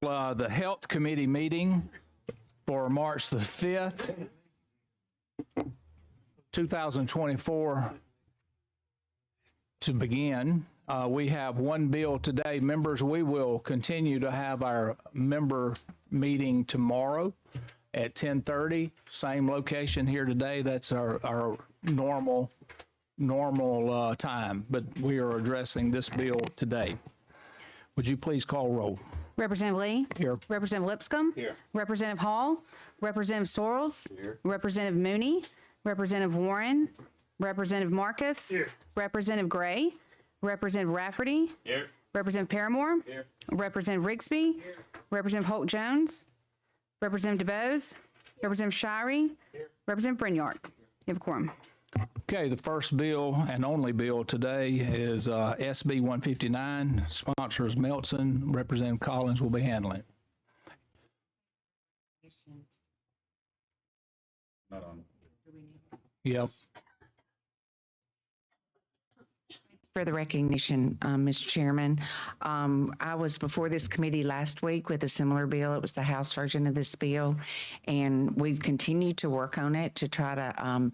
The Health Committee meeting for March the 5th, 2024 to begin. We have one bill today. Members, we will continue to have our member meeting tomorrow at 10:30, same location here today. That's our normal time, but we are addressing this bill today. Would you please call roll? Representative Lee. Here. Representative Lipscomb. Here. Representative Hall. Representative Sorrells. Here. Representative Mooney. Representative Warren. Representative Marcus. Here. Representative Gray. Representative Rafferty. Here. Representative Paramore. Here. Representative Rigsby. Here. Representative Holt Jones. Representative DeBose. Representative Shirey. Here. Representative Brinyard. You have a quorum. Okay, the first bill and only bill today is SB 159. Sponsors Melton. Representative Collins will be handling it. Not on. Yep. For the recognition, Mr. Chairman, I was before this committee last week with a similar bill. It was the House version of this bill, and we've continued to work on it to try to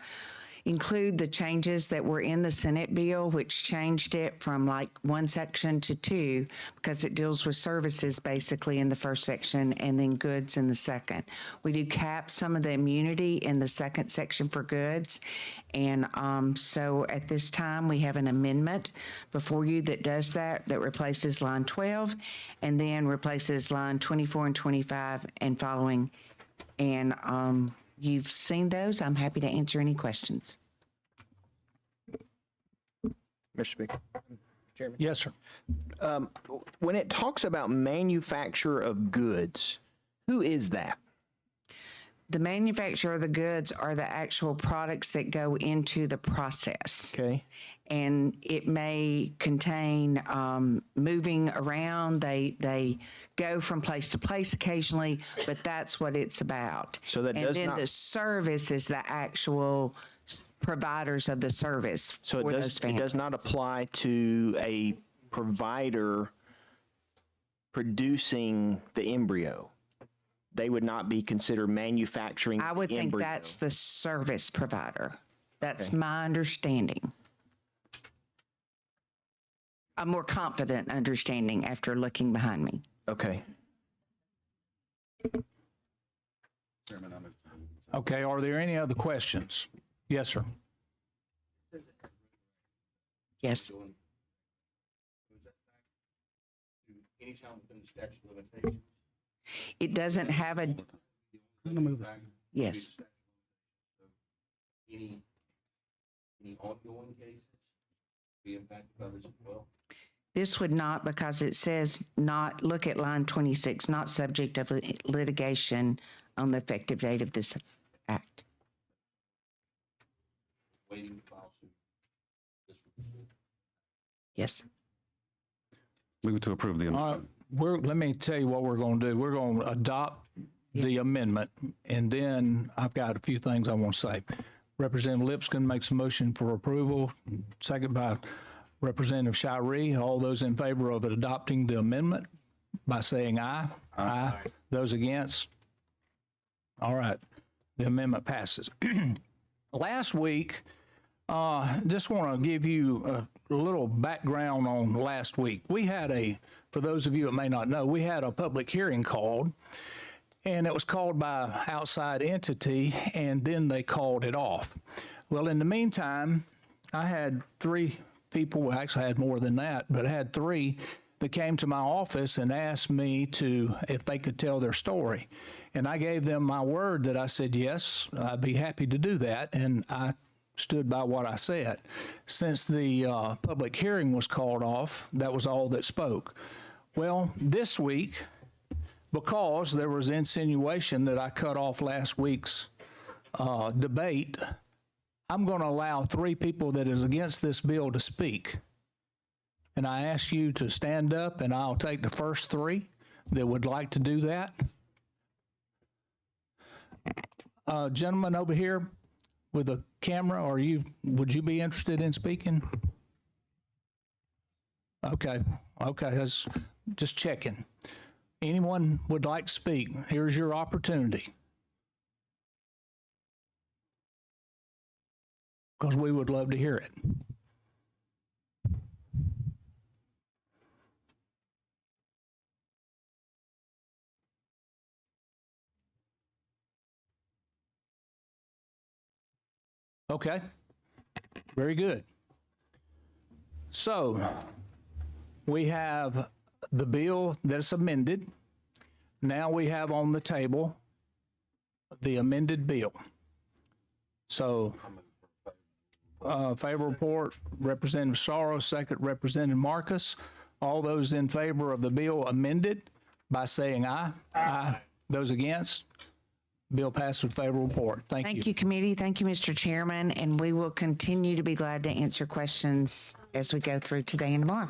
include the changes that were in the Senate bill, which changed it from like one section to two, because it deals with services basically in the first section and then goods in the second. We do cap some of the immunity in the second section for goods. And so at this time, we have an amendment before you that does that replaces line 12 and then replaces line 24 and 25 and following. And you've seen those. I'm happy to answer any questions. Mr. Speaker. Chairman. Yes, sir. When it talks about manufacture of goods, who is that? The manufacturer of the goods are the actual products that go into the process. Okay. And it may contain moving around. They go from place to place occasionally, but that's what it's about. So that and does then not- the service is the actual providers of the service So for it those does, it families. does not apply to a provider producing the embryo. They would not be considered manufacturing I would the think embryo. that's the service provider. That's Okay. my understanding. A more confident understanding after looking behind me. Okay. Chairman, I'm Okay, are there any other questions? Yes, sir. Yes. anytime within the statute of limitations. It doesn't have a, yes. Any ongoing cases be impacted by this as well? This would not, because it says not, look at line 26, not subject of litigation on the effective date of this act. Waiting to file suit. Yes. Move to approve the All right, let me tell you what we're going to do. We're going to adopt the amendment, and then I've got a few things I want to say. Representative Lipscomb makes a motion for approval, second by Representative Shirey. All those in favor of adopting the amendment by saying aye. Aye. Those against? All right, the amendment passes. Last week, just want to give you a little background on last week. We had for those of you that may not know, we had a public hearing called, and it was called by an outside entity, and then they called it off. Well, in the meantime, I had three people, well, actually I had more than that, but I had three that came to my office and asked me if they could tell their story. And I gave them my word that I said, yes, I'd be happy to do that. And I stood by what I said. Since the public hearing was called off, that was all that spoke. Well, this week, because there was insinuation that I cut off last week's debate, I'm going to allow three people that is against this bill to speak. And I ask you to stand up, and I'll take the first three that would like to do that. Gentleman over here with a camera, would you be interested in speaking? Okay, that's just checking. anyone would like to speak, here's your opportunity. Because we would love to hear it. Okay, very good. So we have the bill that's amended. Now we have on the table the amended bill. So favor report, Representative Soros, second Representative Marcus. All those in favor of the bill amended by saying aye. Aye. Those against? Bill passed with favorable report. Thank you. Thank you, committee. Thank you, Mr. Chairman, and we will continue to be glad to answer questions as we go through today and tomorrow.